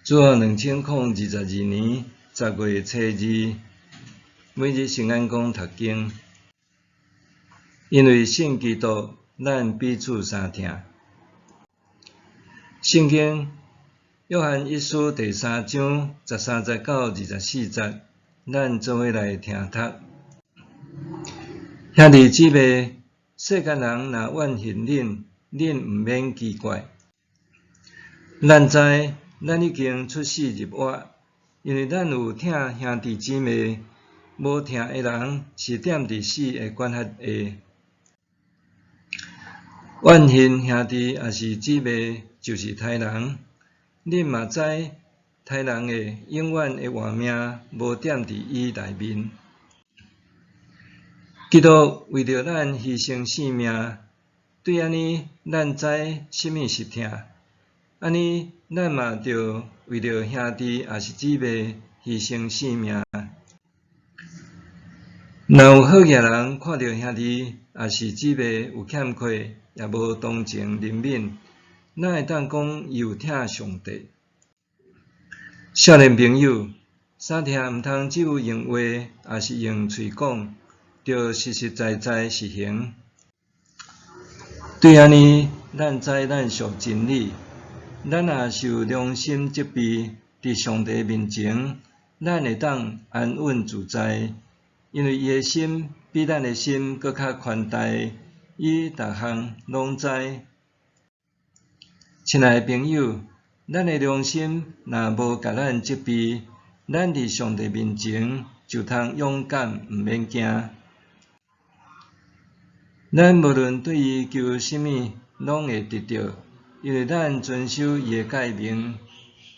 主后2022年10月初2，每日圣安宫读经，因为信基督，咱彼此相听。圣经约翰一书第3章13节到24节，咱做伙来听读。兄弟姊妹，世间人若怨恨恁，恁毋免奇怪。咱知咱已经出世入活，因为咱有疼兄弟姊妹，无疼的人是踮伫死的管辖下。怨恨兄弟也是姊妹，就是刣人。恁嘛知，刣人的永远的活命无踮伫伊内面。基督为着咱牺牲性命，对安尼，咱知什么是疼。安尼，咱嘛着为着兄弟也是姊妹牺牲性命。若有好嘢人看到兄弟也是姊妹有欠缺，也无同情怜悯，哪会当讲伊有疼上帝？少年朋友，三听毋通只有用话，也是用喙讲，着实实在在实行。对安尼，咱知咱属真理。咱若受良心责备，伫上帝面前，咱会当安稳自在，因为伊的心比咱的心搁较宽大，伊逐项拢知。亲爱的朋友，咱的良心若无甲咱责备，咱伫上帝面前就通勇敢，毋免惊。咱无论对伊求什么，拢会得到。因为咱遵守伊的诫命，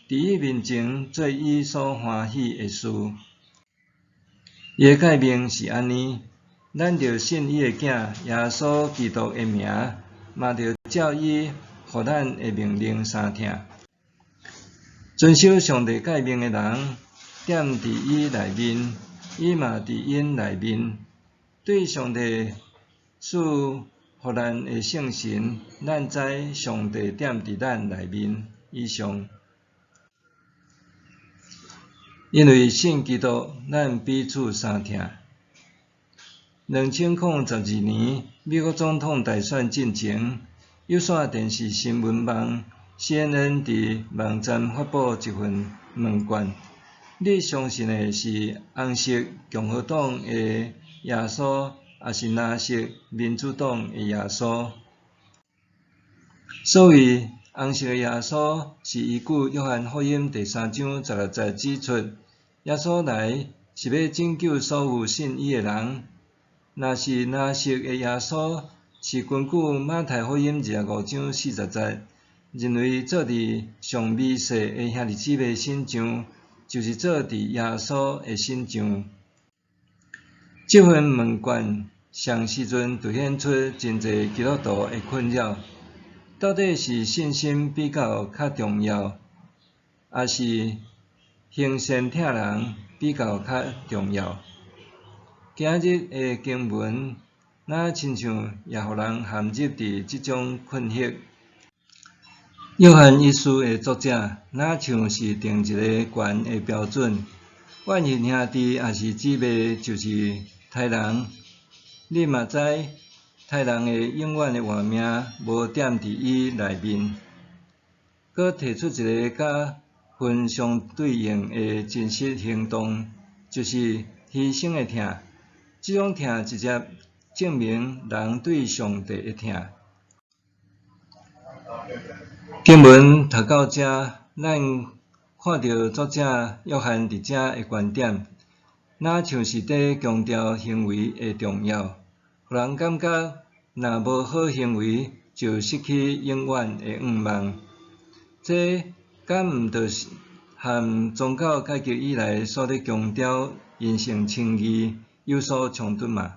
伫伊面前做伊所欢喜的事。伊的诫命是安尼：咱着信伊的囝耶稣基督的名，嘛着照伊互咱的命令相听。遵守上帝诫命的人，踮伫伊内面，伊嘛伫因内面。对上帝赐互咱的圣神，咱知上帝踮伫咱内面以上。因为信基督，咱彼此相听。2022年美国总统大选进前，有线电视新闻网 CNN 伫网站发布一份问卷：你相信的是红色共和党的耶稣？也是蓝色民主党的耶稣。所谓红色的耶稣，是依据约翰福音第3章16节指出，耶稣来是要拯救所有信伊的人。若是蓝色的耶稣，是根据马太福音25章40节，认为做伫上美色的兄弟姊妹身上，就是做伫耶稣的身上。这份问卷上时阵凸显出真侪基督徒的困扰：到底是信心比较重要，还是行善疼人比较重要？今日的经文，哪亲像也互人陷入伫即种困惑？约翰一书的作者，哪像是定一个悬的标准？怨恨兄弟也是姊妹，就是刣人。你嘛知，刣人的永远的活命无踮伫伊内面。搁提出一个甲分相对应的真实行动，就是牺牲的疼。这种疼直接证明人对上帝的疼。经文读到这，咱看到作者约翰伫这的观点，哪像是伫强调行为的重要，互人感觉若无好行为，就失去永远的愿望。这敢毋就是和宗教改革以来所咧强调人性清义有所冲突嘛？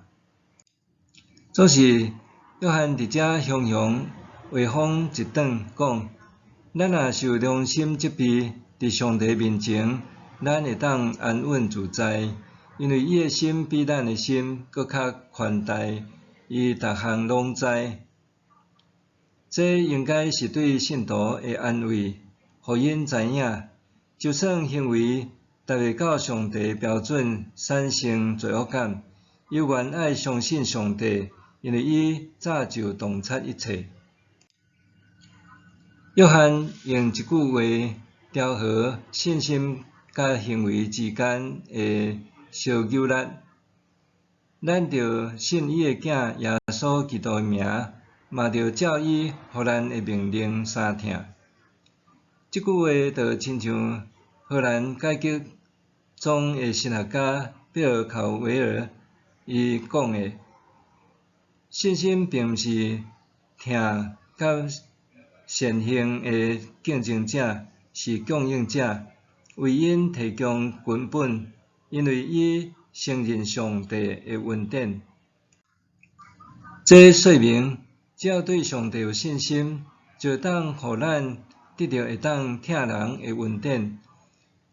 总是约翰伫这雄雄话锋一转讲，咱若受良心责备，伫上帝面前，咱会当安稳自在，因为伊的心比咱的心搁较宽大，伊逐项拢知。这应该是对信徒的安慰，互因知影，就算行为达未到上帝标准，产生罪恶感，依然爱相信上帝，因为伊早就洞察一切。约翰用一句话调和信心甲行为之间的小纠缠。咱着信伊的囝耶稣基督的名，嘛着照伊予咱的命令三听。即句话就亲像荷兰解决宗的神学家比尔考维尔伊讲的：信心并毋是听甲善行的竞争者，是供应者，为因提供根本，因为伊承认上帝的恩典。这说明，只要对上帝有信心，就当互咱得到会当疼人的恩典。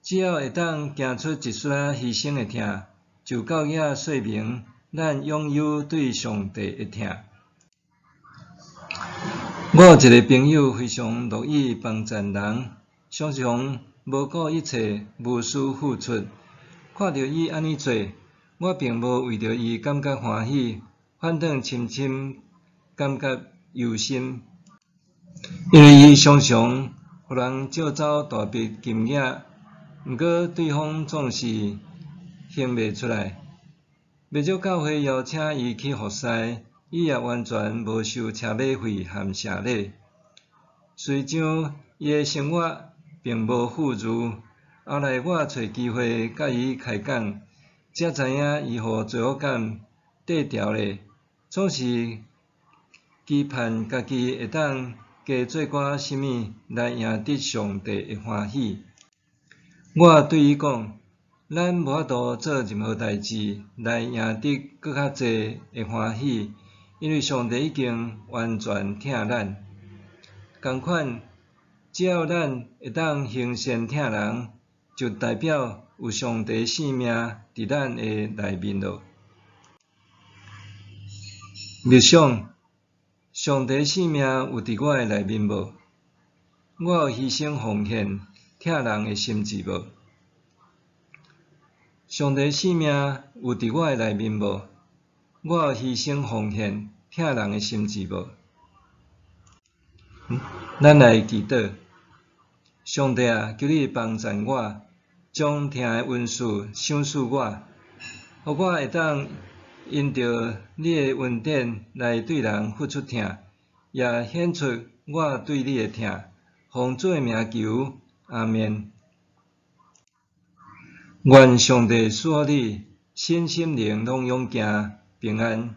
只要会当行出一丝仔牺牲的疼，就够额说明咱拥有对上帝的疼。我有一个朋友非常乐意帮助人，常常无顾一切，无私付出。看到伊安尼做，我并无为着伊感觉欢喜，反倒深深感觉忧心，因为伊常常互人借走大笔金额，毋过对方总是还袂出来。未少教会邀请伊去服侍，伊也完全无收车马费和谢礼。虽像伊的生活并无富裕，后来我找机会甲伊开讲，才知影伊互罪恶感缀条咧，总是期盼家己会当加做寡啥物来赢得上帝的欢喜。我对伊讲，咱无法度做任何代志来赢得搁较济的欢喜，因为上帝已经完全疼咱。同款，只要咱会当行善疼人，就代表有上帝性命伫咱的内面咯。默想，上帝性命有伫我的内面无？我有牺牲奉献疼人的心志无？上帝性命有伫我的内面无？我有牺牲奉献疼人的心志无？咱来祈祷，上帝啊，求你帮助我，将疼的恩赐赏赐我，互我会当因着你的恩典来对人付出疼，也显出我对你的疼。奉主的名求，阿们。愿上帝赐予你身心灵拢勇健平安。